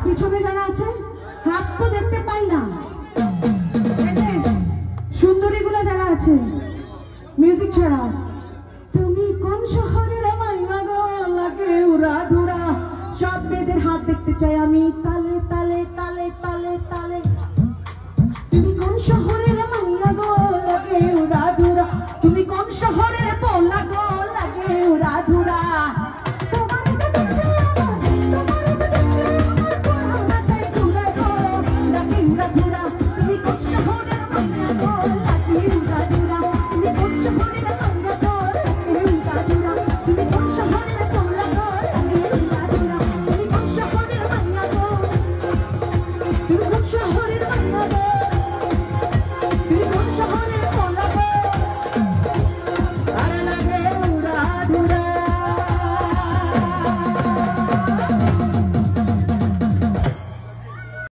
পিছনে যারা আছে হাত তো দেখতে পাই না, সুন্দরী গুলা যারা আছে মিউজিক ছাড়া। তুমি কোন শহরের মাইয়া গো লাগে উড়া ধুরা, সব মেয়েদের হাত দেখতে চাই আমি তালে তালে তালে তালে তালে। তুমি কোন শহরের মাইয়া গো লাগে উড়া ধুরা, তুমি কোন শহরের পোলা গো লাগে উড়া ধুরা। তুমি কোন শহরের মাইয়া গো